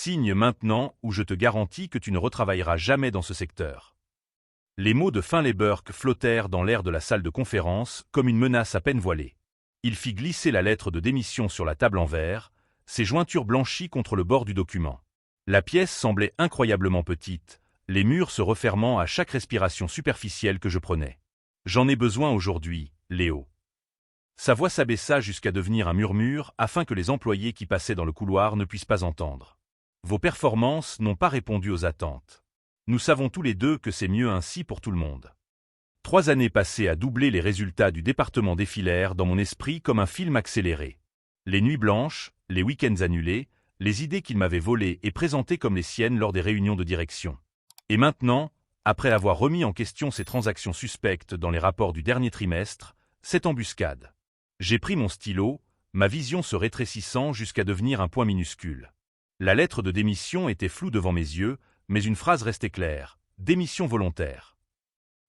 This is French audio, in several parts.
Signe maintenant ou je te garantis que tu ne retravailleras jamais dans ce secteur. Les mots de Finlay Burke flottèrent dans l'air de la salle de conférence comme une menace à peine voilée. Il fit glisser la lettre de démission sur la table en verre, ses jointures blanchies contre le bord du document. La pièce semblait incroyablement petite, les murs se refermant à chaque respiration superficielle que je prenais. J'en ai besoin aujourd'hui, Léo. Sa voix s'abaissa jusqu'à devenir un murmure afin que les employés qui passaient dans le couloir ne puissent pas entendre. Vos performances n'ont pas répondu aux attentes. Nous savons tous les deux que c'est mieux ainsi pour tout le monde. 3 années passées à doubler les résultats du département défilèrent dans mon esprit comme un film accéléré. Les nuits blanches, les week-ends annulés, les idées qu'il m'avait volées et présentées comme les siennes lors des réunions de direction. Et maintenant, après avoir remis en question ces transactions suspectes dans les rapports du dernier trimestre, cette embuscade. J'ai pris mon stylo, ma vision se rétrécissant jusqu'à devenir un point minuscule. La lettre de démission était floue devant mes yeux, mais une phrase restait claire, démission volontaire.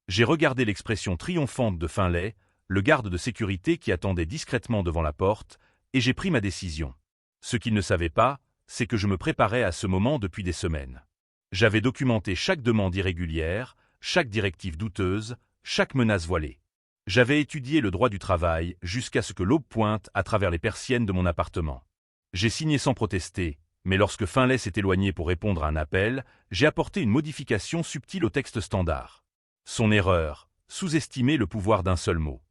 J'ai regardé l'expression triomphante de Finlay, le garde de sécurité qui attendait discrètement devant la porte, et j'ai pris ma décision. Ce qu'il ne savait pas, c'est que je me préparais à ce moment depuis des semaines. J'avais documenté chaque demande irrégulière, chaque directive douteuse, chaque menace voilée. J'avais étudié le droit du travail jusqu'à ce que l'aube pointe à travers les persiennes de mon appartement. J'ai signé sans protester, mais lorsque Finlay s'est éloigné pour répondre à un appel, j'ai apporté une modification subtile au texte standard. Son erreur, sous-estimer le pouvoir d'un seul mot.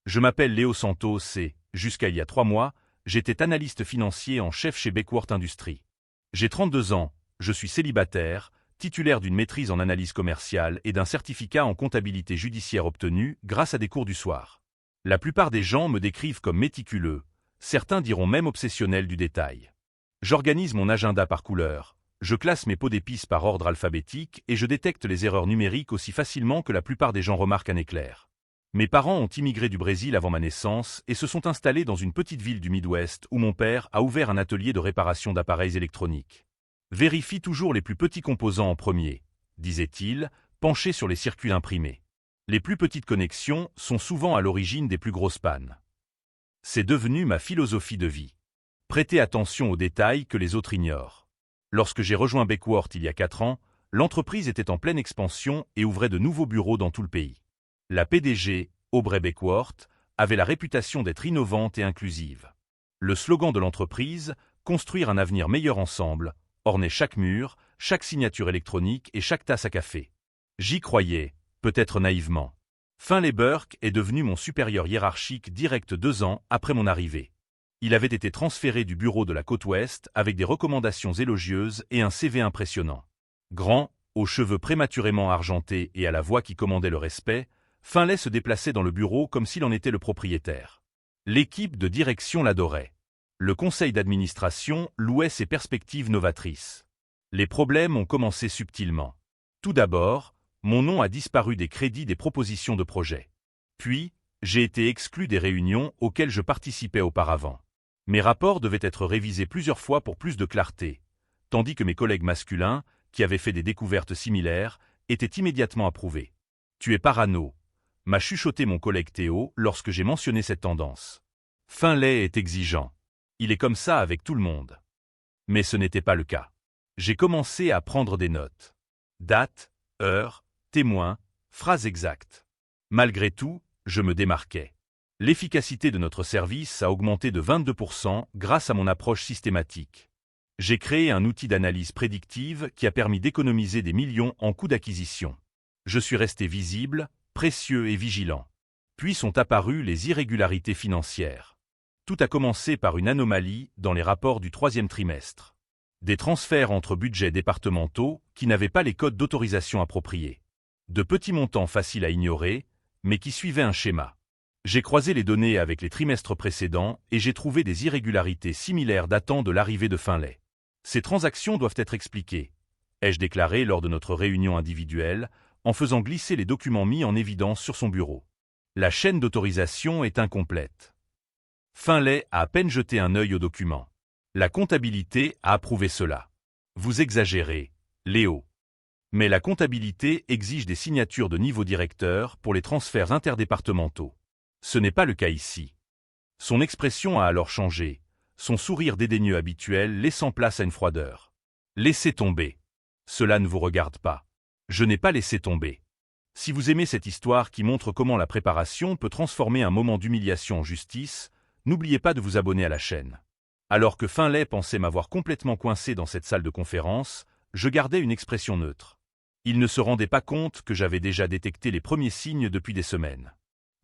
Je m'appelle Léo Santos et, jusqu'à il y a 3 mois, j'étais analyste financier en chef chez Beckworth Industries. J'ai 32 ans, je suis célibataire, titulaire d'une maîtrise en analyse commerciale et d'un certificat en comptabilité judiciaire obtenu grâce à des cours du soir. La plupart des gens me décrivent comme méticuleux, certains diront même obsessionnel du détail. J'organise mon agenda par couleur, je classe mes pots d'épices par ordre alphabétique et je détecte les erreurs numériques aussi facilement que la plupart des gens remarquent un éclair. Mes parents ont immigré du Brésil avant ma naissance et se sont installés dans une petite ville du Midwest où mon père a ouvert un atelier de réparation d'appareils électroniques. Vérifie toujours les plus petits composants en premier, disait-il, penché sur les circuits imprimés. Les plus petites connexions sont souvent à l'origine des plus grosses pannes. C'est devenu ma philosophie de vie. Prêtez attention aux détails que les autres ignorent. Lorsque j'ai rejoint Beckworth il y a 4 ans, l'entreprise était en pleine expansion et ouvrait de nouveaux bureaux dans tout le pays. La PDG, Aubrey Beckworth, avait la réputation d'être innovante et inclusive. Le slogan de l'entreprise, construire un avenir meilleur ensemble, ornait chaque mur, chaque signature électronique et chaque tasse à café. J'y croyais, peut-être naïvement. Finlay Burke est devenu mon supérieur hiérarchique direct 2 ans après mon arrivée. Il avait été transféré du bureau de la côte ouest avec des recommandations élogieuses et un CV impressionnant. Grand, aux cheveux prématurément argentés et à la voix qui commandait le respect, Finlay se déplaçait dans le bureau comme s'il en était le propriétaire. L'équipe de direction l'adorait. Le conseil d'administration louait ses perspectives novatrices. Les problèmes ont commencé subtilement. Tout d'abord, mon nom a disparu des crédits des propositions de projet. Puis, j'ai été exclu des réunions auxquelles je participais auparavant. Mes rapports devaient être révisés plusieurs fois pour plus de clarté, tandis que mes collègues masculins, qui avaient fait des découvertes similaires, étaient immédiatement approuvés. « Tu es parano », m'a chuchoté mon collègue Théo lorsque j'ai mentionné cette tendance. Finlay est exigeant. Il est comme ça avec tout le monde. Mais ce n'était pas le cas. J'ai commencé à prendre des notes. Date, heure, témoin, phrase exacte. Malgré tout, je me démarquais. L'efficacité de notre service a augmenté de 22% grâce à mon approche systématique. J'ai créé un outil d'analyse prédictive qui a permis d'économiser des millions en coûts d'acquisition. Je suis resté visible, précieux et vigilant. Puis sont apparues les irrégularités financières. Tout a commencé par une anomalie dans les rapports du 3e trimestre. Des transferts entre budgets départementaux qui n'avaient pas les codes d'autorisation appropriés. De petits montants faciles à ignorer, mais qui suivaient un schéma. J'ai croisé les données avec les trimestres précédents et j'ai trouvé des irrégularités similaires datant de l'arrivée de Finlay. Ces transactions doivent être expliquées, ai-je déclaré lors de notre réunion individuelle, en faisant glisser les documents mis en évidence sur son bureau. La chaîne d'autorisation est incomplète. Finlay a à peine jeté un œil aux documents. La comptabilité a approuvé cela. Vous exagérez, Léo. Mais la comptabilité exige des signatures de niveau directeur pour les transferts interdépartementaux. Ce n'est pas le cas ici. Son expression a alors changé, son sourire dédaigneux habituel laissant place à une froideur. Laissez tomber. Cela ne vous regarde pas. Je n'ai pas laissé tomber. Si vous aimez cette histoire qui montre comment la préparation peut transformer un moment d'humiliation en justice, n'oubliez pas de vous abonner à la chaîne. Alors que Finlay pensait m'avoir complètement coincé dans cette salle de conférence, je gardais une expression neutre. Il ne se rendait pas compte que j'avais déjà détecté les premiers signes depuis des semaines.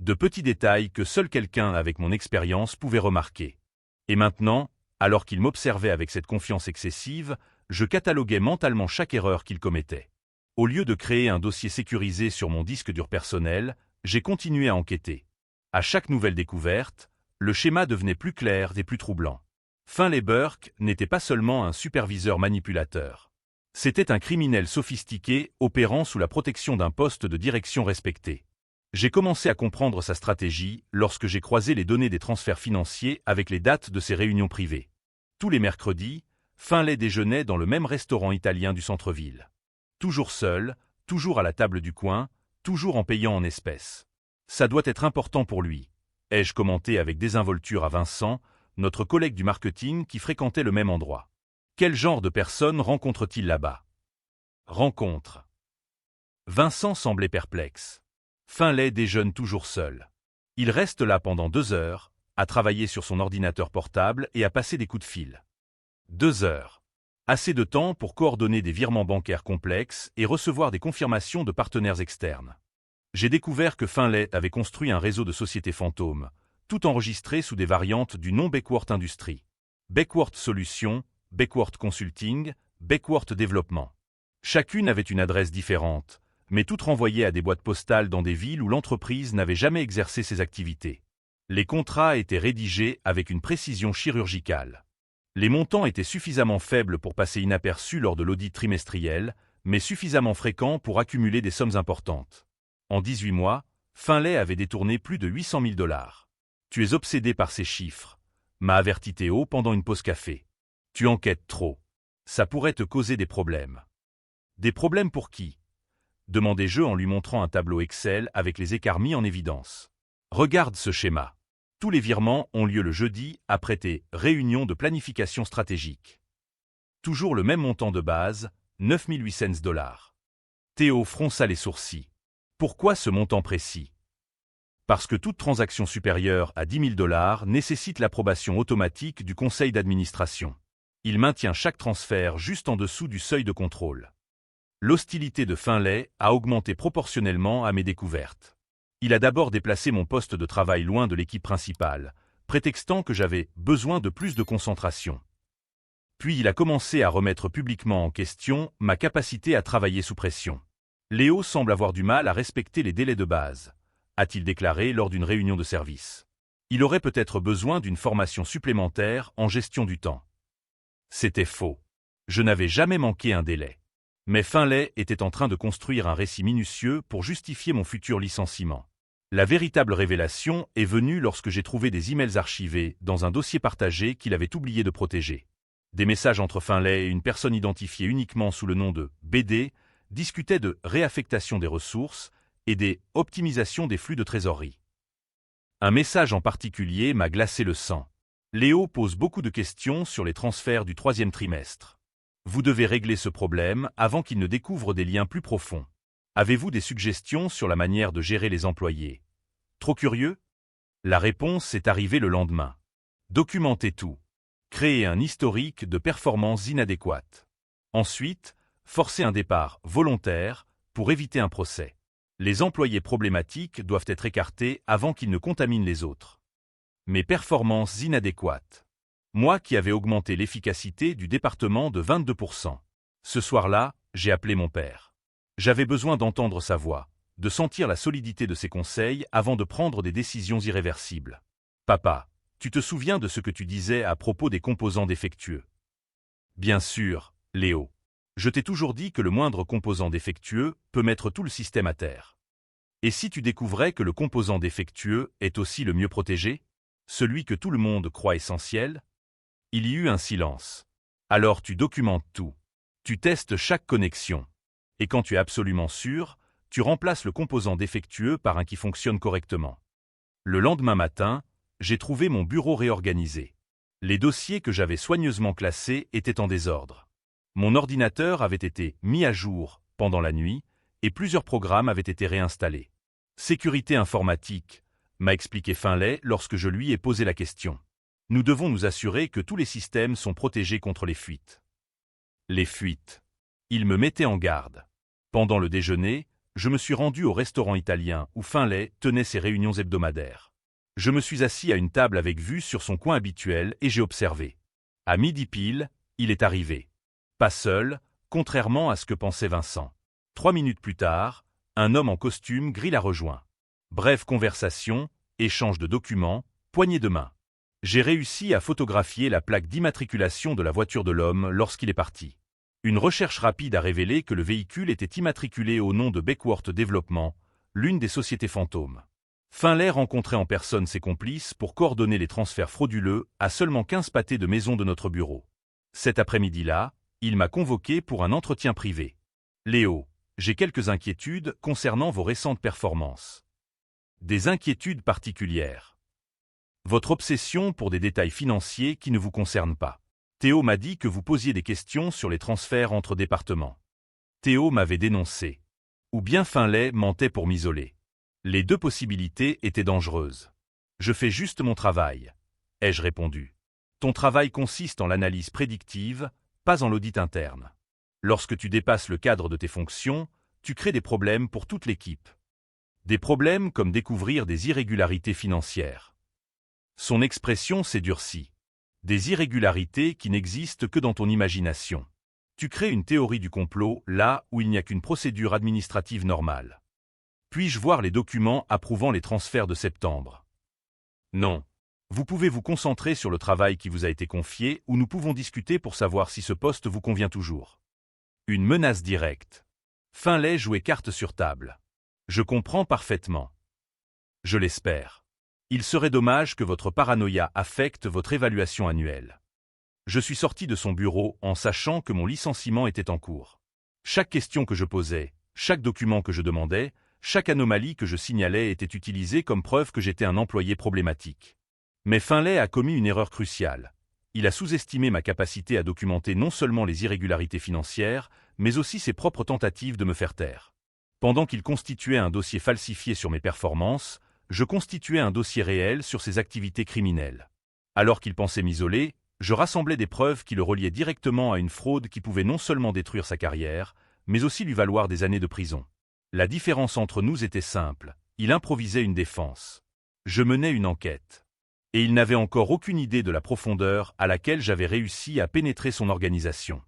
De petits détails que seul quelqu'un avec mon expérience pouvait remarquer. Et maintenant, alors qu'il m'observait avec cette confiance excessive, je cataloguais mentalement chaque erreur qu'il commettait. Au lieu de créer un dossier sécurisé sur mon disque dur personnel, j'ai continué à enquêter. À chaque nouvelle découverte, le schéma devenait plus clair et plus troublant. Finlay Burke n'était pas seulement un superviseur manipulateur. C'était un criminel sophistiqué opérant sous la protection d'un poste de direction respecté. J'ai commencé à comprendre sa stratégie lorsque j'ai croisé les données des transferts financiers avec les dates de ses réunions privées. Tous les mercredis, Finlay déjeunait dans le même restaurant italien du centre-ville. Toujours seul, toujours à la table du coin, toujours en payant en espèces. Ça doit être important pour lui, ai-je commenté avec désinvolture à Vincent, notre collègue du marketing qui fréquentait le même endroit. Quel genre de personnes rencontre-t-il là-bas? Rencontre. Vincent semblait perplexe. Finlay déjeune toujours seul. Il reste là pendant 2 heures, à travailler sur son ordinateur portable et à passer des coups de fil. 2 heures. Assez de temps pour coordonner des virements bancaires complexes et recevoir des confirmations de partenaires externes. J'ai découvert que Finlay avait construit un réseau de sociétés fantômes, tout enregistré sous des variantes du nom Backworth Industries. Backworth Solutions, Backworth Consulting, Backworth Développement. Chacune avait une adresse différente, mais toutes renvoyaient à des boîtes postales dans des villes où l'entreprise n'avait jamais exercé ses activités. Les contrats étaient rédigés avec une précision chirurgicale. Les montants étaient suffisamment faibles pour passer inaperçus lors de l'audit trimestriel, mais suffisamment fréquents pour accumuler des sommes importantes. En 18 mois, Finlay avait détourné plus de 800 000 $. Tu es obsédé par ces chiffres, m'a averti Théo pendant une pause café. Tu enquêtes trop. Ça pourrait te causer des problèmes. Des problèmes pour qui? Demandai-je en lui montrant un tableau Excel avec les écarts mis en évidence. Regarde ce schéma. Tous les virements ont lieu le jeudi après tes réunions de planification stratégique. Toujours le même montant de base, 9 800 $. Théo fronça les sourcils. Pourquoi ce montant précis? Parce que toute transaction supérieure à 10 000 $ nécessite l'approbation automatique du conseil d'administration. Il maintient chaque transfert juste en dessous du seuil de contrôle. L'hostilité de Finlay a augmenté proportionnellement à mes découvertes. Il a d'abord déplacé mon poste de travail loin de l'équipe principale, prétextant que j'avais besoin de plus de concentration. Puis il a commencé à remettre publiquement en question ma capacité à travailler sous pression. Léo semble avoir du mal à respecter les délais de base, a-t-il déclaré lors d'une réunion de service. Il aurait peut-être besoin d'une formation supplémentaire en gestion du temps. C'était faux. Je n'avais jamais manqué un délai. Mais Finlay était en train de construire un récit minutieux pour justifier mon futur licenciement. La véritable révélation est venue lorsque j'ai trouvé des emails archivés dans un dossier partagé qu'il avait oublié de protéger. Des messages entre Finlay et une personne identifiée uniquement sous le nom de BD discutaient de réaffectation des ressources et des optimisations des flux de trésorerie. Un message en particulier m'a glacé le sang. Léo pose beaucoup de questions sur les transferts du 3e trimestre. Vous devez régler ce problème avant qu'il ne découvre des liens plus profonds. Avez-vous des suggestions sur la manière de gérer les employés? Trop curieux? La réponse est arrivée le lendemain. Documentez tout. Créez un historique de performances inadéquates. Ensuite, forcez un départ volontaire pour éviter un procès. Les employés problématiques doivent être écartés avant qu'ils ne contaminent les autres. Mes performances inadéquates. Moi qui avais augmenté l'efficacité du département de 22%. Ce soir-là, j'ai appelé mon père. J'avais besoin d'entendre sa voix, de sentir la solidité de ses conseils avant de prendre des décisions irréversibles. Papa, tu te souviens de ce que tu disais à propos des composants défectueux? Bien sûr, Léo. Je t'ai toujours dit que le moindre composant défectueux peut mettre tout le système à terre. Et si tu découvrais que le composant défectueux est aussi le mieux protégé? Celui que tout le monde croit essentiel? Il y eut un silence. Alors tu documentes tout. Tu testes chaque connexion. Et quand tu es absolument sûr, tu remplaces le composant défectueux par un qui fonctionne correctement. Le lendemain matin, j'ai trouvé mon bureau réorganisé. Les dossiers que j'avais soigneusement classés étaient en désordre. Mon ordinateur avait été mis à jour pendant la nuit et plusieurs programmes avaient été réinstallés. Sécurité informatique, m'a expliqué Finlay lorsque je lui ai posé la question. Nous devons nous assurer que tous les systèmes sont protégés contre les fuites. Les fuites. Il me mettait en garde. Pendant le déjeuner, je me suis rendu au restaurant italien où Finlay tenait ses réunions hebdomadaires. Je me suis assis à une table avec vue sur son coin habituel et j'ai observé. À midi pile, il est arrivé. Pas seul, contrairement à ce que pensait Vincent. 3 minutes plus tard, un homme en costume gris l'a rejoint. Brève conversation, échange de documents, poignée de main. J'ai réussi à photographier la plaque d'immatriculation de la voiture de l'homme lorsqu'il est parti. Une recherche rapide a révélé que le véhicule était immatriculé au nom de Beckworth Development, l'une des sociétés fantômes. Finlay rencontrait en personne ses complices pour coordonner les transferts frauduleux à seulement 15 pâtés de maison de notre bureau. Cet après-midi-là, il m'a convoqué pour un entretien privé. Léo, j'ai quelques inquiétudes concernant vos récentes performances. Des inquiétudes particulières. Votre obsession pour des détails financiers qui ne vous concernent pas. Théo m'a dit que vous posiez des questions sur les transferts entre départements. Théo m'avait dénoncé. Ou bien Finlay mentait pour m'isoler. Les deux possibilités étaient dangereuses. Je fais juste mon travail, ai-je répondu. Ton travail consiste en l'analyse prédictive, pas en l'audit interne. Lorsque tu dépasses le cadre de tes fonctions, tu crées des problèmes pour toute l'équipe. Des problèmes comme découvrir des irrégularités financières. Son expression s'est durcie. Des irrégularités qui n'existent que dans ton imagination. Tu crées une théorie du complot là où il n'y a qu'une procédure administrative normale. Puis-je voir les documents approuvant les transferts de septembre? Non. Vous pouvez vous concentrer sur le travail qui vous a été confié ou nous pouvons discuter pour savoir si ce poste vous convient toujours. Une menace directe. Finlay jouait carte sur table. Je comprends parfaitement. Je l'espère. Il serait dommage que votre paranoïa affecte votre évaluation annuelle. Je suis sorti de son bureau en sachant que mon licenciement était en cours. Chaque question que je posais, chaque document que je demandais, chaque anomalie que je signalais était utilisée comme preuve que j'étais un employé problématique. Mais Finlay a commis une erreur cruciale. Il a sous-estimé ma capacité à documenter non seulement les irrégularités financières, mais aussi ses propres tentatives de me faire taire. Pendant qu'il constituait un dossier falsifié sur mes performances, je constituais un dossier réel sur ses activités criminelles. Alors qu'il pensait m'isoler, je rassemblais des preuves qui le reliaient directement à une fraude qui pouvait non seulement détruire sa carrière, mais aussi lui valoir des années de prison. La différence entre nous était simple, il improvisait une défense. Je menais une enquête. Et il n'avait encore aucune idée de la profondeur à laquelle j'avais réussi à pénétrer son organisation.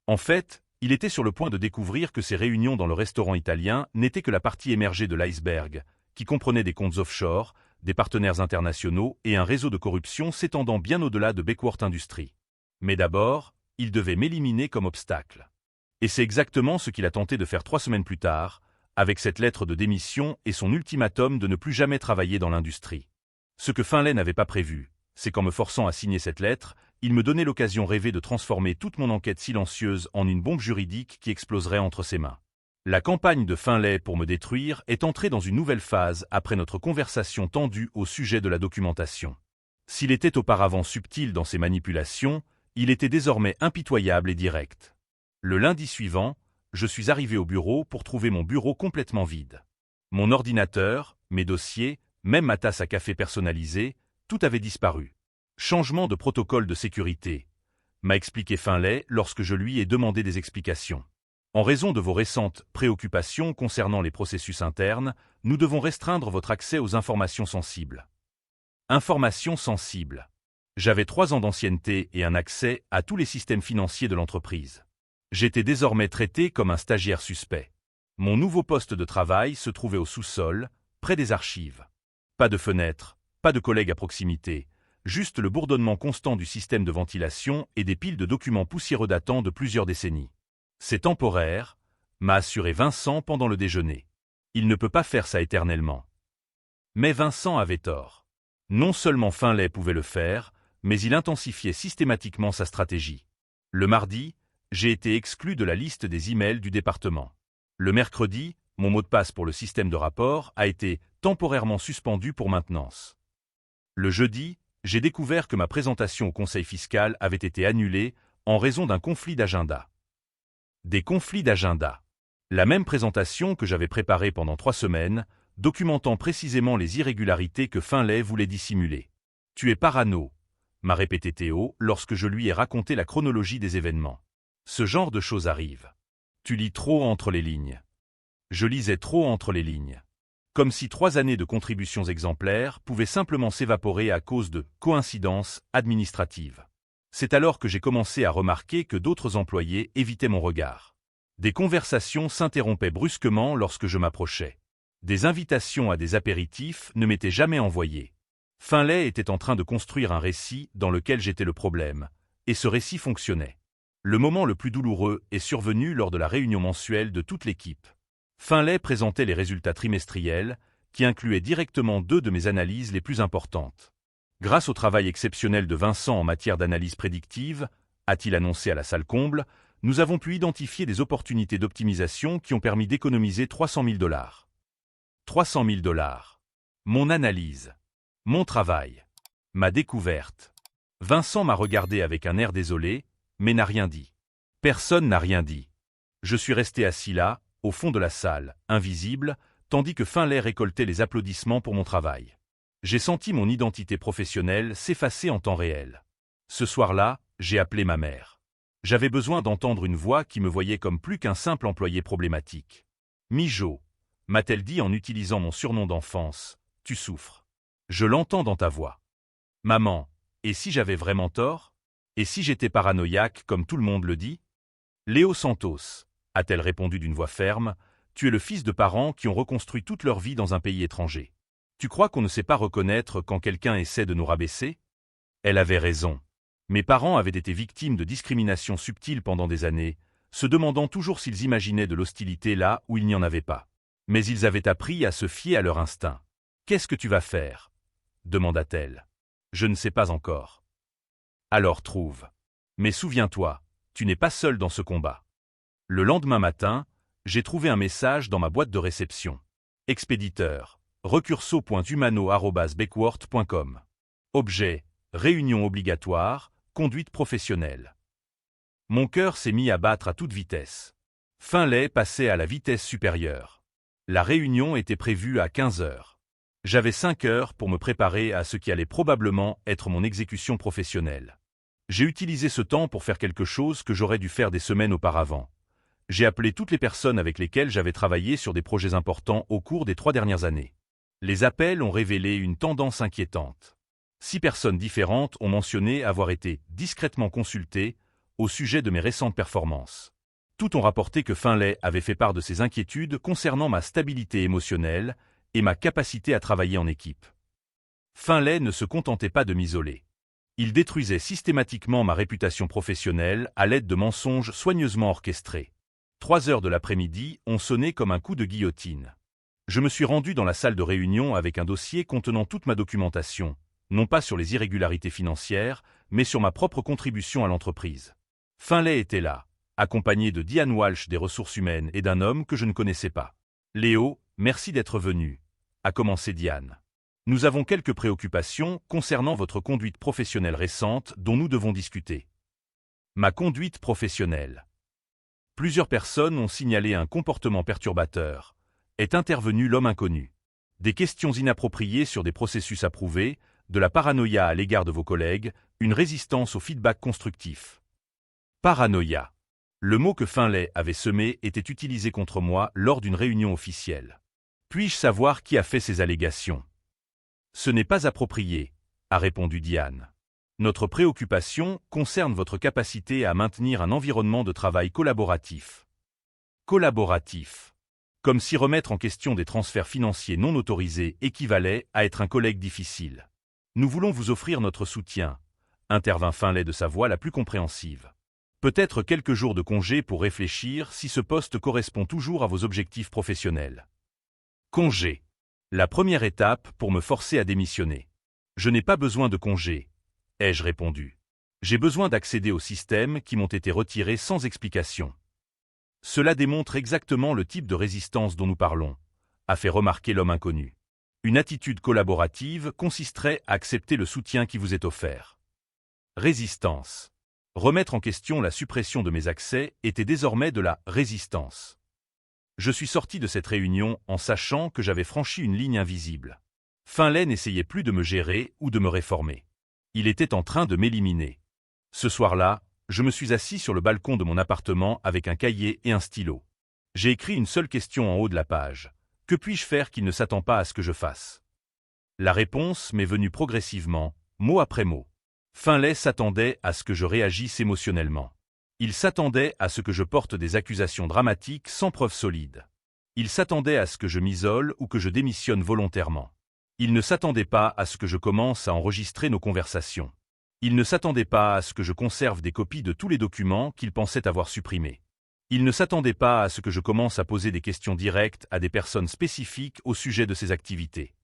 En fait, il était sur le point de découvrir que ses réunions dans le restaurant italien n'étaient que la partie émergée de l'iceberg, qui comprenait des comptes offshore, des partenaires internationaux et un réseau de corruption s'étendant bien au-delà de Beckworth Industries. Mais d'abord, il devait m'éliminer comme obstacle. Et c'est exactement ce qu'il a tenté de faire 3 semaines plus tard, avec cette lettre de démission et son ultimatum de ne plus jamais travailler dans l'industrie. Ce que Finlay n'avait pas prévu, c'est qu'en me forçant à signer cette lettre, il me donnait l'occasion rêvée de transformer toute mon enquête silencieuse en une bombe juridique qui exploserait entre ses mains. La campagne de Finlay pour me détruire est entrée dans une nouvelle phase après notre conversation tendue au sujet de la documentation. S'il était auparavant subtil dans ses manipulations, il était désormais impitoyable et direct. Le lundi suivant, je suis arrivé au bureau pour trouver mon bureau complètement vide. Mon ordinateur, mes dossiers, même ma tasse à café personnalisée, tout avait disparu. Changement de protocole de sécurité, m'a expliqué Finlay lorsque je lui ai demandé des explications. En raison de vos récentes préoccupations concernant les processus internes, nous devons restreindre votre accès aux informations sensibles. Informations sensibles. J'avais 3 ans d'ancienneté et un accès à tous les systèmes financiers de l'entreprise. J'étais désormais traité comme un stagiaire suspect. Mon nouveau poste de travail se trouvait au sous-sol, près des archives. Pas de fenêtre, pas de collègues à proximité, juste le bourdonnement constant du système de ventilation et des piles de documents poussiéreux datant de plusieurs décennies. C'est temporaire, m'a assuré Vincent pendant le déjeuner. Il ne peut pas faire ça éternellement. Mais Vincent avait tort. Non seulement Finlay pouvait le faire, mais il intensifiait systématiquement sa stratégie. Le mardi, j'ai été exclu de la liste des emails du département. Le mercredi, mon mot de passe pour le système de rapport a été temporairement suspendu pour maintenance. Le jeudi, j'ai découvert que ma présentation au conseil fiscal avait été annulée en raison d'un conflit d'agenda. Des conflits d'agenda. La même présentation que j'avais préparée pendant 3 semaines, documentant précisément les irrégularités que Finlay voulait dissimuler. « Tu es parano », m'a répété Théo lorsque je lui ai raconté la chronologie des événements. Ce genre de choses arrive. Tu lis trop entre les lignes. Je lisais trop entre les lignes. Comme si 3 années de contributions exemplaires pouvaient simplement s'évaporer à cause de coïncidences administratives. C'est alors que j'ai commencé à remarquer que d'autres employés évitaient mon regard. Des conversations s'interrompaient brusquement lorsque je m'approchais. Des invitations à des apéritifs ne m'étaient jamais envoyées. Finlay était en train de construire un récit dans lequel j'étais le problème, et ce récit fonctionnait. Le moment le plus douloureux est survenu lors de la réunion mensuelle de toute l'équipe. Finlay présentait les résultats trimestriels, qui incluaient directement 2 de mes analyses les plus importantes. Grâce au travail exceptionnel de Vincent en matière d'analyse prédictive, a-t-il annoncé à la salle comble, nous avons pu identifier des opportunités d'optimisation qui ont permis d'économiser 300 000 $. 300 000 $. Mon analyse. Mon travail. Ma découverte. Vincent m'a regardé avec un air désolé, mais n'a rien dit. Personne n'a rien dit. Je suis resté assis là, au fond de la salle, invisible, tandis que Finlay récoltait les applaudissements pour mon travail. J'ai senti mon identité professionnelle s'effacer en temps réel. Ce soir-là, j'ai appelé ma mère. J'avais besoin d'entendre une voix qui me voyait comme plus qu'un simple employé problématique. « Mijo », m'a-t-elle dit en utilisant mon surnom d'enfance, « tu souffres. Je l'entends dans ta voix. » Maman, et si j'avais vraiment tort? Et si j'étais paranoïaque comme tout le monde le dit? Léo Santos, a-t-elle répondu d'une voix ferme, tu es le fils de parents qui ont reconstruit toute leur vie dans un pays étranger. Tu crois qu'on ne sait pas reconnaître quand quelqu'un essaie de nous rabaisser? Elle avait raison. Mes parents avaient été victimes de discrimination subtile pendant des années, se demandant toujours s'ils imaginaient de l'hostilité là où il n'y en avait pas. Mais ils avaient appris à se fier à leur instinct. Qu'est-ce que tu vas faire? Demanda-t-elle. Je ne sais pas encore. Alors trouve. Mais souviens-toi, tu n'es pas seul dans ce combat. Le lendemain matin, j'ai trouvé un message dans ma boîte de réception. Expéditeur, recurso.humano@becworth.com. Objet, réunion obligatoire, conduite professionnelle. Mon cœur s'est mis à battre à toute vitesse. Finlay passait à la vitesse supérieure. La réunion était prévue à 15 heures. J'avais 5 heures pour me préparer à ce qui allait probablement être mon exécution professionnelle. J'ai utilisé ce temps pour faire quelque chose que j'aurais dû faire des semaines auparavant. J'ai appelé toutes les personnes avec lesquelles j'avais travaillé sur des projets importants au cours des 3 dernières années. Les appels ont révélé une tendance inquiétante. 6 personnes différentes ont mentionné avoir été discrètement consultées au sujet de mes récentes performances. Toutes ont rapporté que Finlay avait fait part de ses inquiétudes concernant ma stabilité émotionnelle et ma capacité à travailler en équipe. Finlay ne se contentait pas de m'isoler. Il détruisait systématiquement ma réputation professionnelle à l'aide de mensonges soigneusement orchestrés. 3 heures de l'après-midi ont sonné comme un coup de guillotine. Je me suis rendu dans la salle de réunion avec un dossier contenant toute ma documentation, non pas sur les irrégularités financières, mais sur ma propre contribution à l'entreprise. Finlay était là, accompagné de Diane Walsh des ressources humaines et d'un homme que je ne connaissais pas. « Léo, merci d'être venu », a commencé Diane. « Nous avons quelques préoccupations concernant votre conduite professionnelle récente dont nous devons discuter. » Ma conduite professionnelle. Plusieurs personnes ont signalé un comportement perturbateur. Est intervenu l'homme inconnu. Des questions inappropriées sur des processus approuvés, de la paranoïa à l'égard de vos collègues, une résistance au feedback constructif. Paranoïa. Le mot que Finlay avait semé était utilisé contre moi lors d'une réunion officielle. Puis-je savoir qui a fait ces allégations? Ce n'est pas approprié, a répondu Diane. Notre préoccupation concerne votre capacité à maintenir un environnement de travail collaboratif. Collaboratif. Comme si remettre en question des transferts financiers non autorisés équivalait à être un collègue difficile. Nous voulons vous offrir notre soutien, intervint Finlay de sa voix la plus compréhensive. Peut-être quelques jours de congé pour réfléchir si ce poste correspond toujours à vos objectifs professionnels. Congé. La première étape pour me forcer à démissionner. Je n'ai pas besoin de congé, ai-je répondu. J'ai besoin d'accéder aux systèmes qui m'ont été retirés sans explication. Cela démontre exactement le type de résistance dont nous parlons, a fait remarquer l'homme inconnu. Une attitude collaborative consisterait à accepter le soutien qui vous est offert. Résistance. Remettre en question la suppression de mes accès était désormais de la résistance. Je suis sorti de cette réunion en sachant que j'avais franchi une ligne invisible. Finlay n'essayait plus de me gérer ou de me réformer. Il était en train de m'éliminer. Ce soir-là, je me suis assis sur le balcon de mon appartement avec un cahier et un stylo. J'ai écrit une seule question en haut de la page. Que puis-je faire qu'il ne s'attend pas à ce que je fasse? La réponse m'est venue progressivement, mot après mot. Finlay s'attendait à ce que je réagisse émotionnellement. Il s'attendait à ce que je porte des accusations dramatiques sans preuve solide. Il s'attendait à ce que je m'isole ou que je démissionne volontairement. Il ne s'attendait pas à ce que je commence à enregistrer nos conversations. Il ne s'attendait pas à ce que je conserve des copies de tous les documents qu'il pensait avoir supprimés. Il ne s'attendait pas à ce que je commence à poser des questions directes à des personnes spécifiques au sujet de ses activités.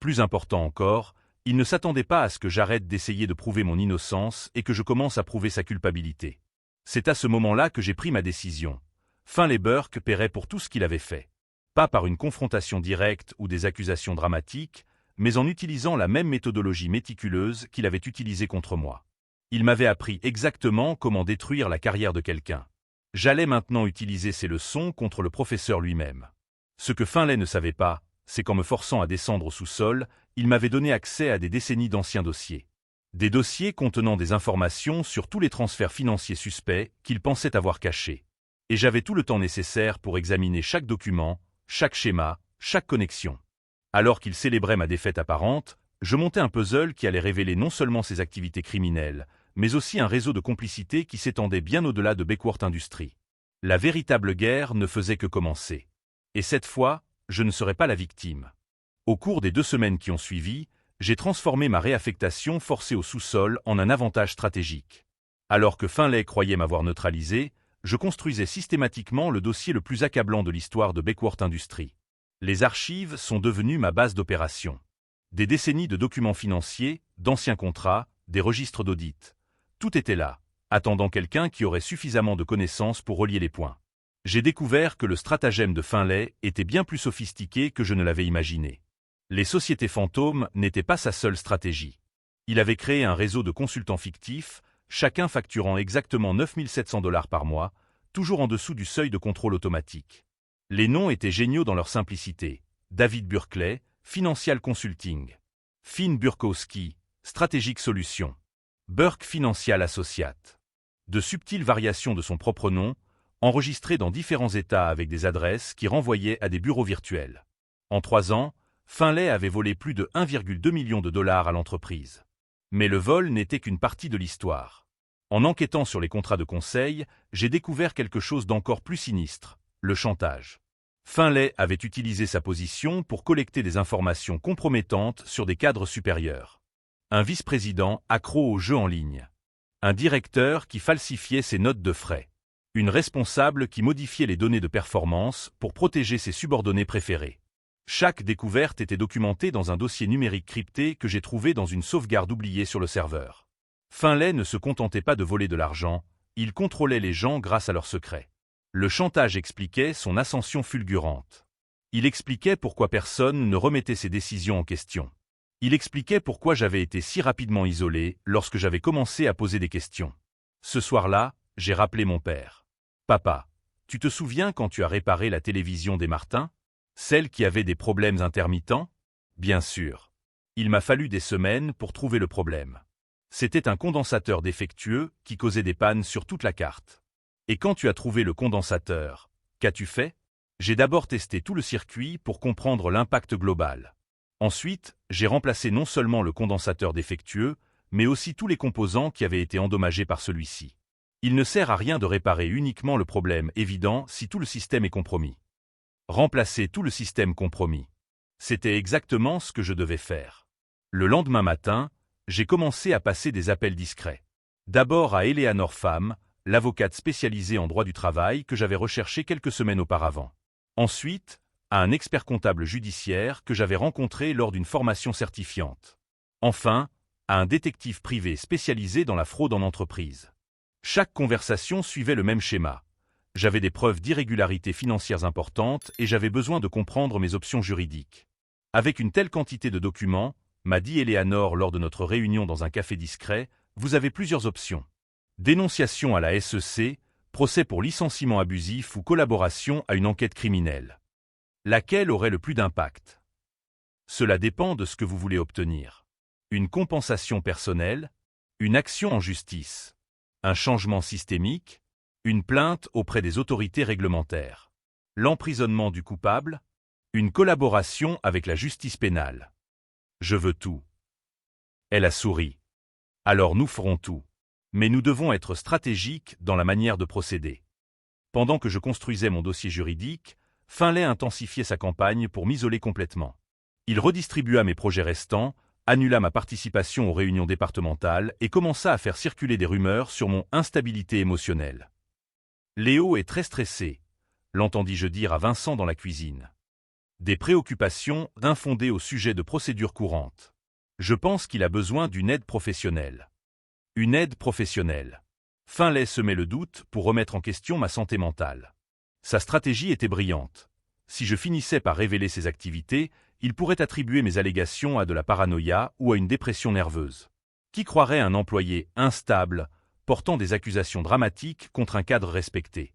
Plus important encore, il ne s'attendait pas à ce que j'arrête d'essayer de prouver mon innocence et que je commence à prouver sa culpabilité. C'est à ce moment-là que j'ai pris ma décision. Finlay Burke paierait pour tout ce qu'il avait fait. Pas par une confrontation directe ou des accusations dramatiques, mais en utilisant la même méthodologie méticuleuse qu'il avait utilisée contre moi. Il m'avait appris exactement comment détruire la carrière de quelqu'un. J'allais maintenant utiliser ces leçons contre le professeur lui-même. Ce que Finlay ne savait pas, c'est qu'en me forçant à descendre au sous-sol, il m'avait donné accès à des décennies d'anciens dossiers. Des dossiers contenant des informations sur tous les transferts financiers suspects qu'il pensait avoir cachés. Et j'avais tout le temps nécessaire pour examiner chaque document, chaque schéma, chaque connexion. Alors qu'il célébrait ma défaite apparente, je montais un puzzle qui allait révéler non seulement ses activités criminelles, mais aussi un réseau de complicité qui s'étendait bien au-delà de Beckworth Industries. La véritable guerre ne faisait que commencer. Et cette fois, je ne serais pas la victime. Au cours des 2 semaines qui ont suivi, j'ai transformé ma réaffectation forcée au sous-sol en un avantage stratégique. Alors que Finlay croyait m'avoir neutralisé, je construisais systématiquement le dossier le plus accablant de l'histoire de Beckworth Industries. Les archives sont devenues ma base d'opération. Des décennies de documents financiers, d'anciens contrats, des registres d'audit. Tout était là, attendant quelqu'un qui aurait suffisamment de connaissances pour relier les points. J'ai découvert que le stratagème de Finlay était bien plus sophistiqué que je ne l'avais imaginé. Les sociétés fantômes n'étaient pas sa seule stratégie. Il avait créé un réseau de consultants fictifs, chacun facturant exactement 9 700 $ par mois, toujours en dessous du seuil de contrôle automatique. Les noms étaient géniaux dans leur simplicité. David Burkley, Financial Consulting. Finn Burkowski, Strategic Solutions. Burke Financial Associate. De subtiles variations de son propre nom, enregistrées dans différents États avec des adresses qui renvoyaient à des bureaux virtuels. En 3 ans, Finlay avait volé plus de 1,2 million de $ à l'entreprise. Mais le vol n'était qu'une partie de l'histoire. En enquêtant sur les contrats de conseil, j'ai découvert quelque chose d'encore plus sinistre, le chantage. Finlay avait utilisé sa position pour collecter des informations compromettantes sur des cadres supérieurs. Un vice-président accro aux jeux en ligne. Un directeur qui falsifiait ses notes de frais. Une responsable qui modifiait les données de performance pour protéger ses subordonnés préférés. Chaque découverte était documentée dans un dossier numérique crypté que j'ai trouvé dans une sauvegarde oubliée sur le serveur. Finlay ne se contentait pas de voler de l'argent, il contrôlait les gens grâce à leurs secrets. Le chantage expliquait son ascension fulgurante. Il expliquait pourquoi personne ne remettait ses décisions en question. Il expliquait pourquoi j'avais été si rapidement isolé lorsque j'avais commencé à poser des questions. Ce soir-là, j'ai rappelé mon père. « Papa, tu te souviens quand tu as réparé la télévision des Martin ? Celle qui avait des problèmes intermittents ? Bien sûr. Il m'a fallu des semaines pour trouver le problème. C'était un condensateur défectueux qui causait des pannes sur toute la carte. Et quand tu as trouvé le condensateur, qu'as-tu fait ? J'ai d'abord testé tout le circuit pour comprendre l'impact global. Ensuite, j'ai remplacé non seulement le condensateur défectueux, mais aussi tous les composants qui avaient été endommagés par celui-ci. Il ne sert à rien de réparer uniquement le problème évident si tout le système est compromis. Remplacer tout le système compromis. C'était exactement ce que je devais faire. Le lendemain matin, j'ai commencé à passer des appels discrets. D'abord à Eleanor Pham, l'avocate spécialisée en droit du travail que j'avais recherchée quelques semaines auparavant. Ensuite, à un expert comptable judiciaire que j'avais rencontré lors d'une formation certifiante. Enfin, à un détective privé spécialisé dans la fraude en entreprise. Chaque conversation suivait le même schéma. J'avais des preuves d'irrégularités financières importantes et j'avais besoin de comprendre mes options juridiques. Avec une telle quantité de documents, m'a dit Eleanor lors de notre réunion dans un café discret, vous avez plusieurs options. Dénonciation à la SEC, procès pour licenciement abusif ou collaboration à une enquête criminelle. Laquelle aurait le plus d'impact? Cela dépend de ce que vous voulez obtenir. Une compensation personnelle, une action en justice, un changement systémique, une plainte auprès des autorités réglementaires, l'emprisonnement du coupable, une collaboration avec la justice pénale. Je veux tout. Elle a souri. Alors nous ferons tout. Mais nous devons être stratégiques dans la manière de procéder. Pendant que je construisais mon dossier juridique, Finlay intensifiait sa campagne pour m'isoler complètement. Il redistribua mes projets restants, annula ma participation aux réunions départementales et commença à faire circuler des rumeurs sur mon instabilité émotionnelle. Léo est très stressé, l'entendis-je dire à Vincent dans la cuisine. Des préoccupations infondées au sujet de procédures courantes. Je pense qu'il a besoin d'une aide professionnelle. Une aide professionnelle. Finlay semait le doute pour remettre en question ma santé mentale. Sa stratégie était brillante. Si je finissais par révéler ses activités, il pourrait attribuer mes allégations à de la paranoïa ou à une dépression nerveuse. Qui croirait un employé instable, portant des accusations dramatiques contre un cadre respecté?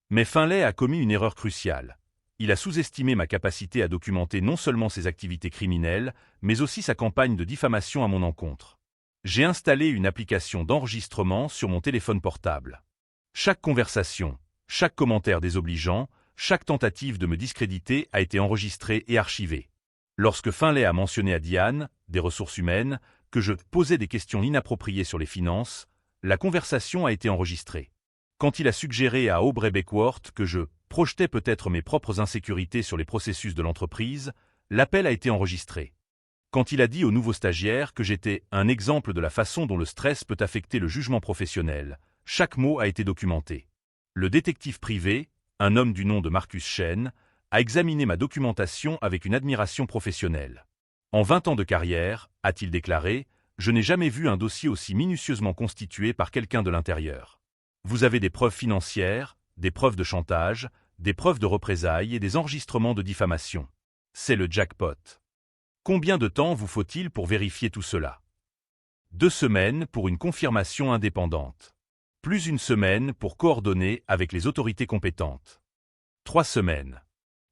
Mais Finlay a commis une erreur cruciale. Il a sous-estimé ma capacité à documenter non seulement ses activités criminelles, mais aussi sa campagne de diffamation à mon encontre. J'ai installé une application d'enregistrement sur mon téléphone portable. Chaque conversation, chaque commentaire désobligeant, chaque tentative de me discréditer a été enregistrée et archivée. Lorsque Finlay a mentionné à Diane, des ressources humaines, que je posais des questions inappropriées sur les finances, la conversation a été enregistrée. Quand il a suggéré à Aubrey Beckworth que je projetais peut-être mes propres insécurités sur les processus de l'entreprise, l'appel a été enregistré. Quand il a dit aux nouveaux stagiaires que j'étais un exemple de la façon dont le stress peut affecter le jugement professionnel, chaque mot a été documenté. Le détective privé, un homme du nom de Marcus Chen, a examiné ma documentation avec une admiration professionnelle. En 20 ans de carrière, a-t-il déclaré, je n'ai jamais vu un dossier aussi minutieusement constitué par quelqu'un de l'intérieur. Vous avez des preuves financières, des preuves de chantage, des preuves de représailles et des enregistrements de diffamation. C'est le jackpot. Combien de temps vous faut-il pour vérifier tout cela? 2 semaines pour une confirmation indépendante. Plus 1 semaine pour coordonner avec les autorités compétentes. 3 semaines.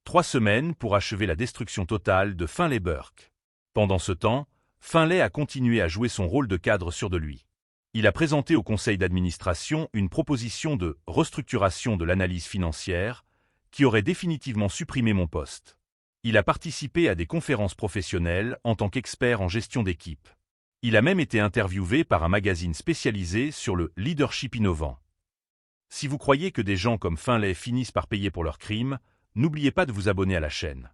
3 semaines pour achever la destruction totale de Finlay Burke. Pendant ce temps, Finlay a continué à jouer son rôle de cadre sûr de lui. Il a présenté au conseil d'administration une proposition de restructuration de l'analyse financière qui aurait définitivement supprimé mon poste. Il a participé à des conférences professionnelles en tant qu'expert en gestion d'équipe. Il a même été interviewé par un magazine spécialisé sur le leadership innovant. Si vous croyez que des gens comme Finlay finissent par payer pour leurs crimes, n'oubliez pas de vous abonner à la chaîne.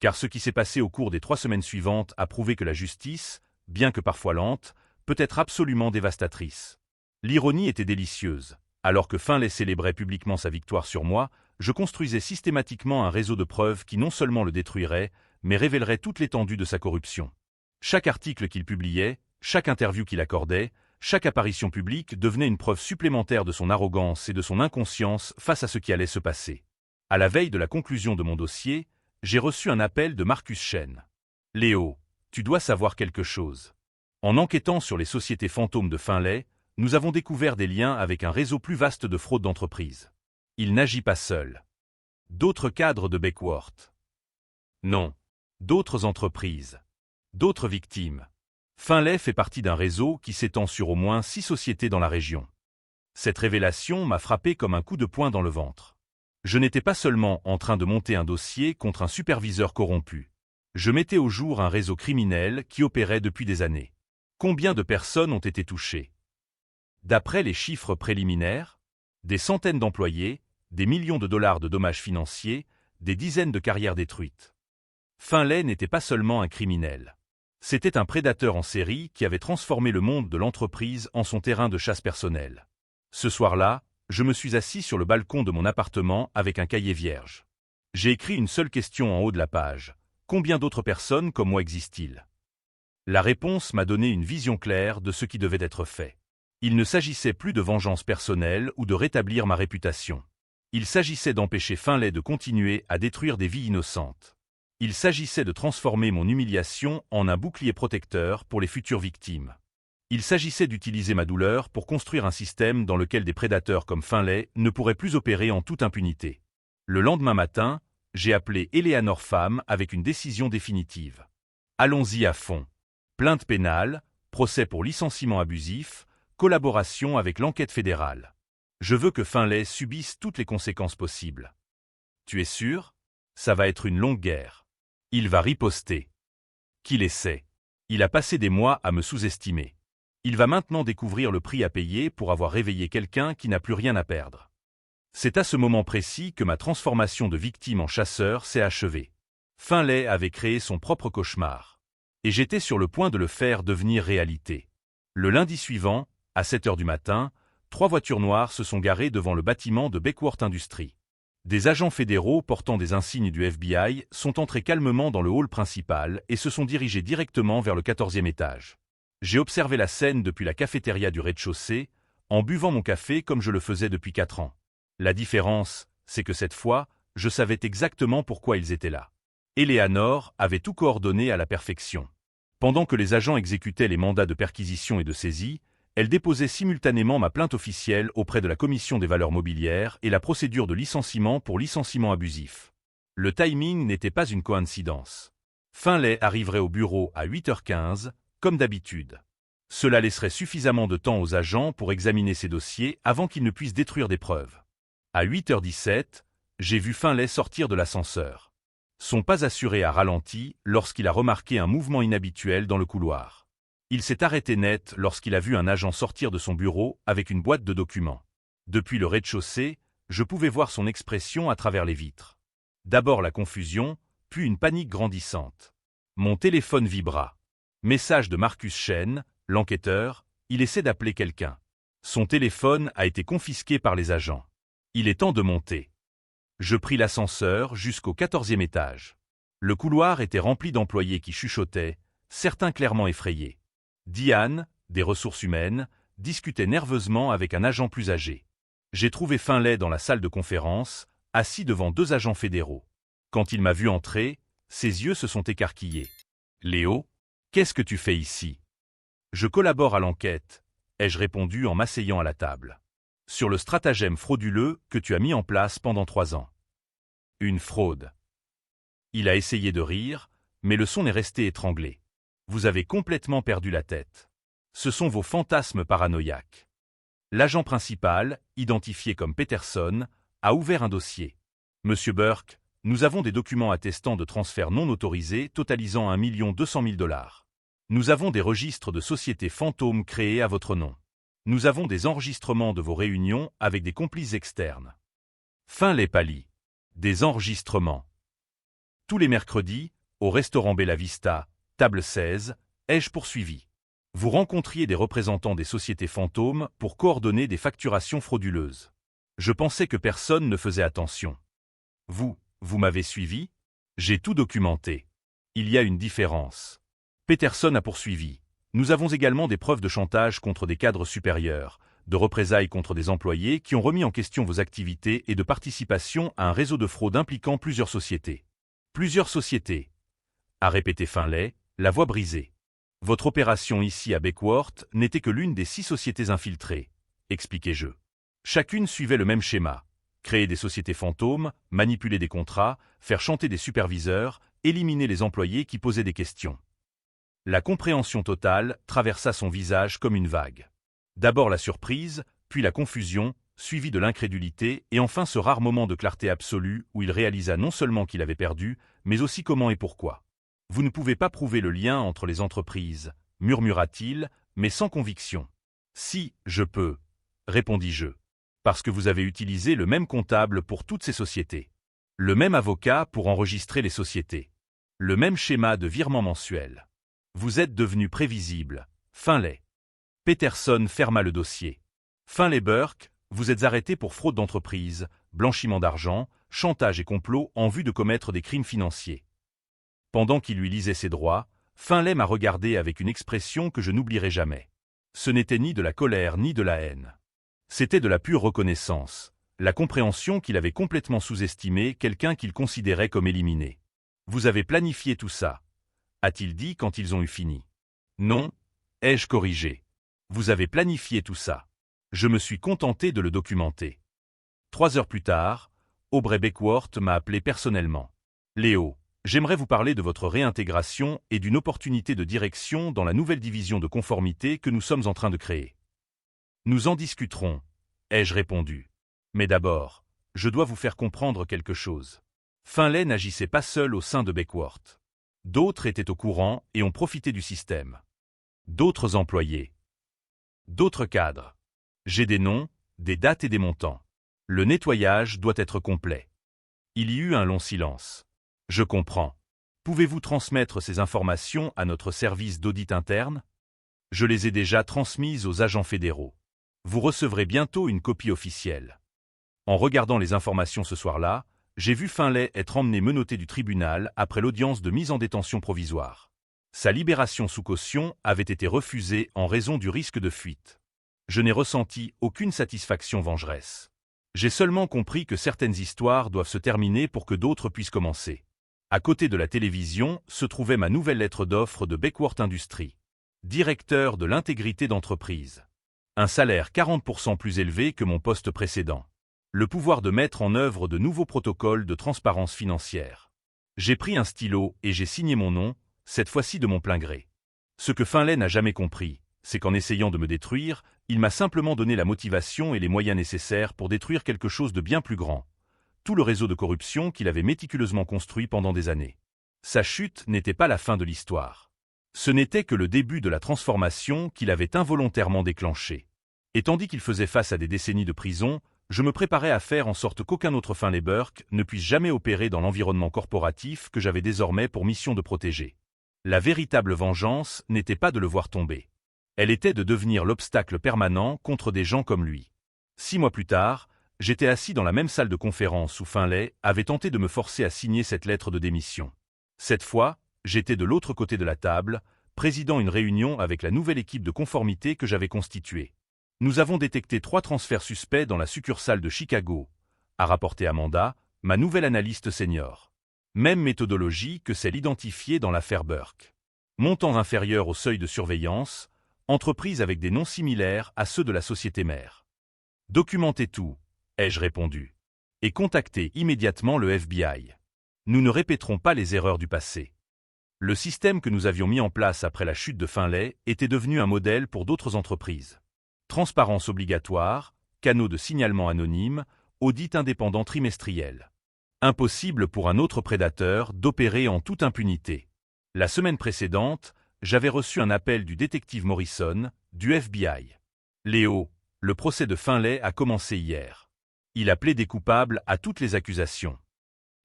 Car ce qui s'est passé au cours des 3 semaines suivantes a prouvé que la justice, bien que parfois lente, peut être absolument dévastatrice. L'ironie était délicieuse. Alors que Finlay célébrait publiquement sa victoire sur moi, je construisais systématiquement un réseau de preuves qui non seulement le détruirait, mais révélerait toute l'étendue de sa corruption. Chaque article qu'il publiait, chaque interview qu'il accordait, chaque apparition publique devenait une preuve supplémentaire de son arrogance et de son inconscience face à ce qui allait se passer. À la veille de la conclusion de mon dossier, j'ai reçu un appel de Marcus Chen. « Léo, tu dois savoir quelque chose. En enquêtant sur les sociétés fantômes de Finlay, nous avons découvert des liens avec un réseau plus vaste de fraudes d'entreprise. Il n'agit pas seul. D'autres cadres de Beckworth. Non. D'autres entreprises. D'autres victimes. Finlay fait partie d'un réseau qui s'étend sur au moins 6 sociétés dans la région. Cette révélation m'a frappé comme un coup de poing dans le ventre. Je n'étais pas seulement en train de monter un dossier contre un superviseur corrompu. Je mettais au jour un réseau criminel qui opérait depuis des années. Combien de personnes ont été touchées? D'après les chiffres préliminaires, des centaines d'employés, des millions de dollars de dommages financiers, des dizaines de carrières détruites. Finlay n'était pas seulement un criminel. C'était un prédateur en série qui avait transformé le monde de l'entreprise en son terrain de chasse personnel. Ce soir-là, je me suis assis sur le balcon de mon appartement avec un cahier vierge. J'ai écrit une seule question en haut de la page. Combien d'autres personnes comme moi existent-ils? La réponse m'a donné une vision claire de ce qui devait être fait. Il ne s'agissait plus de vengeance personnelle ou de rétablir ma réputation. Il s'agissait d'empêcher Finlay de continuer à détruire des vies innocentes. Il s'agissait de transformer mon humiliation en un bouclier protecteur pour les futures victimes. Il s'agissait d'utiliser ma douleur pour construire un système dans lequel des prédateurs comme Finlay ne pourraient plus opérer en toute impunité. Le lendemain matin, j'ai appelé Eleanor Pham avec une décision définitive. Allons-y à fond. Plainte pénale, procès pour licenciement abusif, collaboration avec l'enquête fédérale. Je veux que Finlay subisse toutes les conséquences possibles. Tu es sûr? Ça va être une longue guerre. Il va riposter. Qu'il essaie. Il a passé des mois à me sous-estimer. Il va maintenant découvrir le prix à payer pour avoir réveillé quelqu'un qui n'a plus rien à perdre. C'est à ce moment précis que ma transformation de victime en chasseur s'est achevée. Finlay avait créé son propre cauchemar. Et j'étais sur le point de le faire devenir réalité. Le lundi suivant, à 7 heures du matin, 3 voitures noires se sont garées devant le bâtiment de Beckworth Industries. Des agents fédéraux portant des insignes du FBI sont entrés calmement dans le hall principal et se sont dirigés directement vers le 14e étage. J'ai observé la scène depuis la cafétéria du rez-de-chaussée, en buvant mon café comme je le faisais depuis 4 ans. La différence, c'est que cette fois, je savais exactement pourquoi ils étaient là. Eleanor avait tout coordonné à la perfection. Pendant que les agents exécutaient les mandats de perquisition et de saisie, elle déposait simultanément ma plainte officielle auprès de la Commission des valeurs mobilières et la procédure de licenciement pour licenciement abusif. Le timing n'était pas une coïncidence. Finlay arriverait au bureau à 8h15, comme d'habitude. Cela laisserait suffisamment de temps aux agents pour examiner ces dossiers avant qu'ils ne puissent détruire des preuves. À 8h17, j'ai vu Finlay sortir de l'ascenseur. Son pas assuré a ralenti lorsqu'il a remarqué un mouvement inhabituel dans le couloir. Il s'est arrêté net lorsqu'il a vu un agent sortir de son bureau avec une boîte de documents. Depuis le rez-de-chaussée, je pouvais voir son expression à travers les vitres. D'abord la confusion, puis une panique grandissante. Mon téléphone vibra. Message de Marcus Chen, l'enquêteur, il essaie d'appeler quelqu'un. Son téléphone a été confisqué par les agents. Il est temps de monter. Je pris l'ascenseur jusqu'au 14e étage. Le couloir était rempli d'employés qui chuchotaient, certains clairement effrayés. Diane, des ressources humaines, discutait nerveusement avec un agent plus âgé. J'ai trouvé Finlay dans la salle de conférence, assis devant 2 agents fédéraux. Quand il m'a vu entrer, ses yeux se sont écarquillés. « Léo, qu'est-ce que tu fais ici ?»« Je collabore à l'enquête, » ai-je répondu en m'asseyant à la table. « Sur le stratagème frauduleux que tu as mis en place pendant 3 ans. » « Une fraude. » Il a essayé de rire, mais le son est resté étranglé. « Vous avez complètement perdu la tête. Ce sont vos fantasmes paranoïaques. » L'agent principal, identifié comme Peterson, a ouvert un dossier. « Monsieur Burke, nous avons des documents attestant de transferts non autorisés totalisant 1 200 000 $. Nous avons des registres de sociétés fantômes créés à votre nom. Nous avons des enregistrements de vos réunions avec des complices externes. » Finlay pâlit. Des enregistrements. Tous les mercredis, au restaurant Bella Vista, table 16, ai-je poursuivi. Vous rencontriez des représentants des sociétés fantômes pour coordonner des facturations frauduleuses. Je pensais que personne ne faisait attention. Vous m'avez suivi? J'ai tout documenté. Il y a une différence. Peterson a poursuivi. Nous avons également des preuves de chantage contre des cadres supérieurs, de représailles contre des employés qui ont remis en question vos activités et de participation à un réseau de fraude impliquant plusieurs sociétés. Plusieurs sociétés, a répété Finlay, la voix brisée. Votre opération ici à Beckworth n'était que l'une des 6 sociétés infiltrées, expliquai-je. Chacune suivait le même schéma. Créer des sociétés fantômes, manipuler des contrats, faire chanter des superviseurs, éliminer les employés qui posaient des questions. La compréhension totale traversa son visage comme une vague. D'abord la surprise, puis la confusion, suivie de l'incrédulité et enfin ce rare moment de clarté absolue où il réalisa non seulement qu'il avait perdu, mais aussi comment et pourquoi. « Vous ne pouvez pas prouver le lien entre les entreprises, » murmura-t-il, mais sans conviction. « Si, je peux, » répondis-je. « Parce que vous avez utilisé le même comptable pour toutes ces sociétés. Le même avocat pour enregistrer les sociétés. Le même schéma de virement mensuel. Vous êtes devenu prévisible. » Finlay. Peterson ferma le dossier. Finlay Burke, vous êtes arrêté pour fraude d'entreprise, blanchiment d'argent, chantage et complot en vue de commettre des crimes financiers. Pendant qu'il lui lisait ses droits, Finlay m'a regardé avec une expression que je n'oublierai jamais. Ce n'était ni de la colère ni de la haine. C'était de la pure reconnaissance, la compréhension qu'il avait complètement sous-estimé quelqu'un qu'il considérait comme éliminé. « Vous avez planifié tout ça », a-t-il dit quand ils ont eu fini. « Non », ai-je corrigé. Vous avez planifié tout ça. Je me suis contenté de le documenter. 3 heures plus tard, Aubrey Beckworth m'a appelé personnellement. Léo, j'aimerais vous parler de votre réintégration et d'une opportunité de direction dans la nouvelle division de conformité que nous sommes en train de créer. Nous en discuterons, ai-je répondu. Mais d'abord, je dois vous faire comprendre quelque chose. Finlay n'agissait pas seul au sein de Beckworth. D'autres étaient au courant et ont profité du système. D'autres employés. D'autres cadres. J'ai des noms, des dates et des montants. Le nettoyage doit être complet. Il y eut un long silence. Je comprends. Pouvez-vous transmettre ces informations à notre service d'audit interne? Je les ai déjà transmises aux agents fédéraux. Vous recevrez bientôt une copie officielle. En regardant les informations ce soir-là, j'ai vu Finlay être emmené menotté du tribunal après l'audience de mise en détention provisoire. Sa libération sous caution avait été refusée en raison du risque de fuite. Je n'ai ressenti aucune satisfaction vengeresse. J'ai seulement compris que certaines histoires doivent se terminer pour que d'autres puissent commencer. À côté de la télévision se trouvait ma nouvelle lettre d'offre de Beckworth Industries. Directeur de l'intégrité d'entreprise. Un salaire 40% plus élevé que mon poste précédent. Le pouvoir de mettre en œuvre de nouveaux protocoles de transparence financière. J'ai pris un stylo et j'ai signé mon nom, cette fois-ci de mon plein gré. Ce que Finlay n'a jamais compris, c'est qu'en essayant de me détruire, il m'a simplement donné la motivation et les moyens nécessaires pour détruire quelque chose de bien plus grand. Tout le réseau de corruption qu'il avait méticuleusement construit pendant des années. Sa chute n'était pas la fin de l'histoire. Ce n'était que le début de la transformation qu'il avait involontairement déclenchée. Et tandis qu'il faisait face à des décennies de prison, je me préparais à faire en sorte qu'aucun autre Finlay Burke ne puisse jamais opérer dans l'environnement corporatif que j'avais désormais pour mission de protéger. La véritable vengeance n'était pas de le voir tomber. Elle était de devenir l'obstacle permanent contre des gens comme lui. 6 mois plus tard, j'étais assis dans la même salle de conférence où Finlay avait tenté de me forcer à signer cette lettre de démission. Cette fois, j'étais de l'autre côté de la table, présidant une réunion avec la nouvelle équipe de conformité que j'avais constituée. Nous avons détecté 3 transferts suspects dans la succursale de Chicago, a rapporté Amanda, ma nouvelle analyste senior. Même méthodologie que celle identifiée dans l'affaire Burke. Montant inférieur au seuil de surveillance, entreprise avec des noms similaires à ceux de la société mère. Documentez tout, ai-je répondu. Et contactez immédiatement le FBI. Nous ne répéterons pas les erreurs du passé. Le système que nous avions mis en place après la chute de Finlay était devenu un modèle pour d'autres entreprises. Transparence obligatoire, canaux de signalement anonyme, audit indépendant trimestriel. Impossible pour un autre prédateur d'opérer en toute impunité. La semaine précédente, j'avais reçu un appel du détective Morrison, du FBI. Léo, le procès de Finlay a commencé hier. Il a plaidé coupable à toutes les accusations.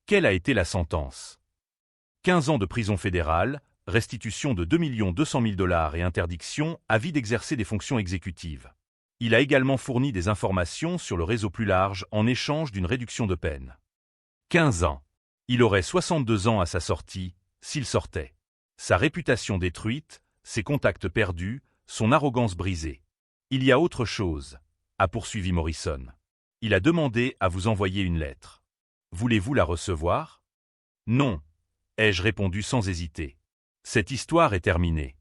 Quelle a été la sentence? 15 ans de prison fédérale, restitution de 2 200 000 $ et interdiction à vie d'exercer des fonctions exécutives. Il a également fourni des informations sur le réseau plus large en échange d'une réduction de peine. 15 ans. Il aurait 62 ans à sa sortie, s'il sortait. Sa réputation détruite, ses contacts perdus, son arrogance brisée. Il y a autre chose, a poursuivi Morrison. Il a demandé à vous envoyer une lettre. Voulez-vous la recevoir? Non, ai-je répondu sans hésiter. Cette histoire est terminée.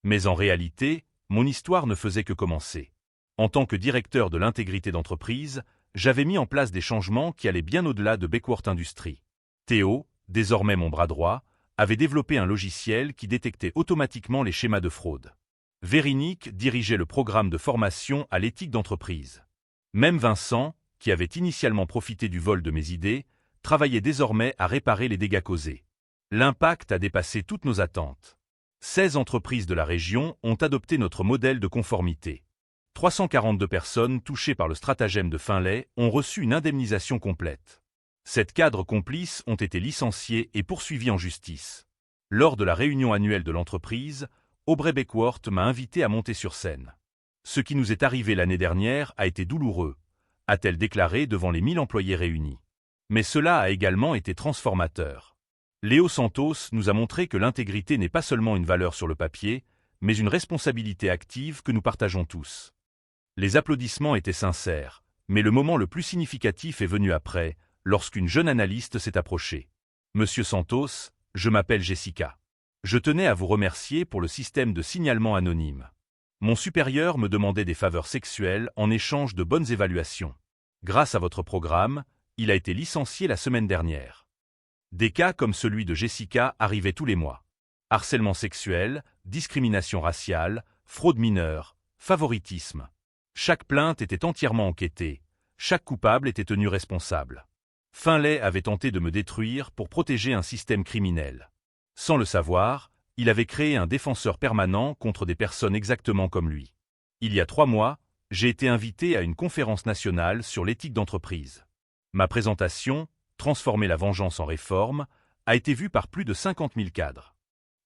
Mais en réalité, mon histoire ne faisait que commencer. En tant que directeur de l'intégrité d'entreprise, j'avais mis en place des changements qui allaient bien au-delà de Beckworth Industries. Théo, désormais mon bras droit, avait développé un logiciel qui détectait automatiquement les schémas de fraude. Véronique dirigeait le programme de formation à l'éthique d'entreprise. Même Vincent, qui avait initialement profité du vol de mes idées, travaillait désormais à réparer les dégâts causés. L'impact a dépassé toutes nos attentes. 16 entreprises de la région ont adopté notre modèle de conformité. 342 personnes touchées par le stratagème de Finlay ont reçu une indemnisation complète. 7 cadres complices ont été licenciés et poursuivis en justice. Lors de la réunion annuelle de l'entreprise, Aubrey Beckworth m'a invité à monter sur scène. Ce qui nous est arrivé l'année dernière a été douloureux, a-t-elle déclaré devant les 1000 employés réunis. Mais cela a également été transformateur. Léo Santos nous a montré que l'intégrité n'est pas seulement une valeur sur le papier, mais une responsabilité active que nous partageons tous. Les applaudissements étaient sincères, mais le moment le plus significatif est venu après, lorsqu'une jeune analyste s'est approchée. Monsieur Santos, je m'appelle Jessica. Je tenais à vous remercier pour le système de signalement anonyme. Mon supérieur me demandait des faveurs sexuelles en échange de bonnes évaluations. Grâce à votre programme, il a été licencié la semaine dernière. Des cas comme celui de Jessica arrivaient tous les mois. Harcèlement sexuel, discrimination raciale, fraude mineure, favoritisme. Chaque plainte était entièrement enquêtée, chaque coupable était tenu responsable. Finlay avait tenté de me détruire pour protéger un système criminel. Sans le savoir, il avait créé un défenseur permanent contre des personnes exactement comme lui. Il y a 3 mois, j'ai été invité à une conférence nationale sur l'éthique d'entreprise. Ma présentation, Transformer la vengeance en réforme, a été vue par plus de 50 000 cadres.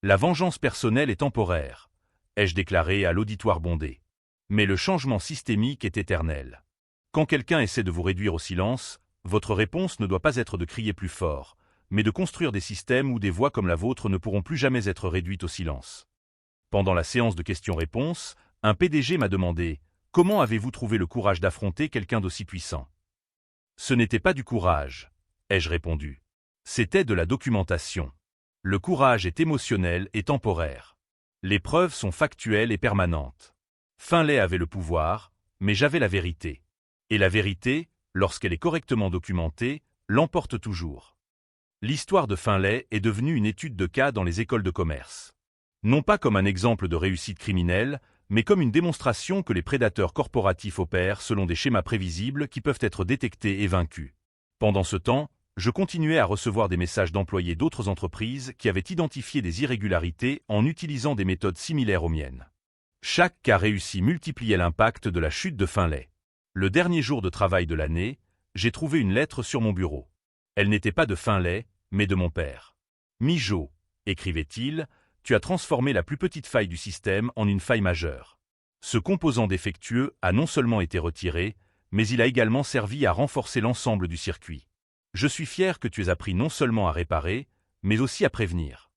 La vengeance personnelle est temporaire, ai-je déclaré à l'auditoire bondé. Mais le changement systémique est éternel. Quand quelqu'un essaie de vous réduire au silence, votre réponse ne doit pas être de crier plus fort, mais de construire des systèmes où des voix comme la vôtre ne pourront plus jamais être réduites au silence. Pendant la séance de questions-réponses, un PDG m'a demandé « Comment avez-vous trouvé le courage d'affronter quelqu'un d'aussi puissant ?» Ce n'était pas du courage, ai-je répondu. C'était de la documentation. Le courage est émotionnel et temporaire. Les preuves sont factuelles et permanentes. Finlay avait le pouvoir, mais j'avais la vérité. Et la vérité, lorsqu'elle est correctement documentée, l'emporte toujours. L'histoire de Finlay est devenue une étude de cas dans les écoles de commerce. Non pas comme un exemple de réussite criminelle, mais comme une démonstration que les prédateurs corporatifs opèrent selon des schémas prévisibles qui peuvent être détectés et vaincus. Pendant ce temps, je continuais à recevoir des messages d'employés d'autres entreprises qui avaient identifié des irrégularités en utilisant des méthodes similaires aux miennes. Chaque cas réussi multipliait l'impact de la chute de Finlay. Le dernier jour de travail de l'année, j'ai trouvé une lettre sur mon bureau. Elle n'était pas de Finlay, mais de mon père. « Mijo », écrivait-il, « tu as transformé la plus petite faille du système en une faille majeure. Ce composant défectueux a non seulement été retiré, mais il a également servi à renforcer l'ensemble du circuit. Je suis fier que tu aies appris non seulement à réparer, mais aussi à prévenir. »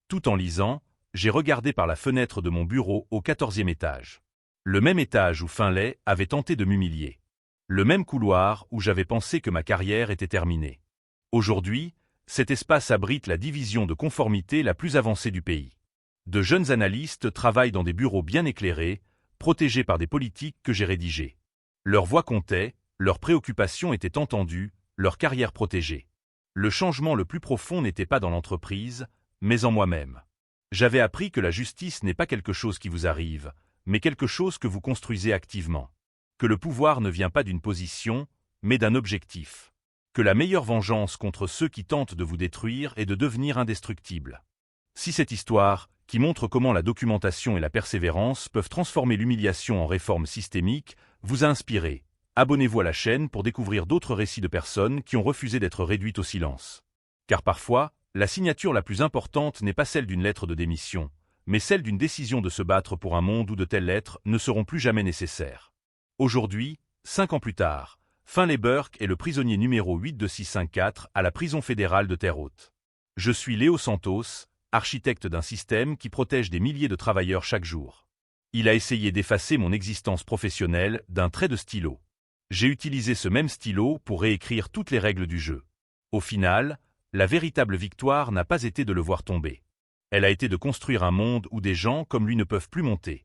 Tout en lisant, j'ai regardé par la fenêtre de mon bureau au 14e étage. Le même étage où Finlay avait tenté de m'humilier. Le même couloir où j'avais pensé que ma carrière était terminée. Aujourd'hui, cet espace abrite la division de conformité la plus avancée du pays. De jeunes analystes travaillent dans des bureaux bien éclairés, protégés par des politiques que j'ai rédigées. Leur voix comptait, leurs préoccupations étaient entendues, leur carrière protégée. Le changement le plus profond n'était pas dans l'entreprise, mais en moi-même. J'avais appris que la justice n'est pas quelque chose qui vous arrive, mais quelque chose que vous construisez activement. Que le pouvoir ne vient pas d'une position, mais d'un objectif. Que la meilleure vengeance contre ceux qui tentent de vous détruire est de devenir indestructible. Si cette histoire, qui montre comment la documentation et la persévérance peuvent transformer l'humiliation en réforme systémique, vous a inspiré, abonnez-vous à la chaîne pour découvrir d'autres récits de personnes qui ont refusé d'être réduites au silence. Car parfois, la signature la plus importante n'est pas celle d'une lettre de démission, mais celle d'une décision de se battre pour un monde où de telles lettres ne seront plus jamais nécessaires. Aujourd'hui, 5 ans plus tard, Finlay Burke est le prisonnier numéro 82654 à la prison fédérale de Terre-Haute. Je suis Léo Santos, architecte d'un système qui protège des milliers de travailleurs chaque jour. Il a essayé d'effacer mon existence professionnelle d'un trait de stylo. J'ai utilisé ce même stylo pour réécrire toutes les règles du jeu. Au final, la véritable victoire n'a pas été de le voir tomber. Elle a été de construire un monde où des gens comme lui ne peuvent plus monter.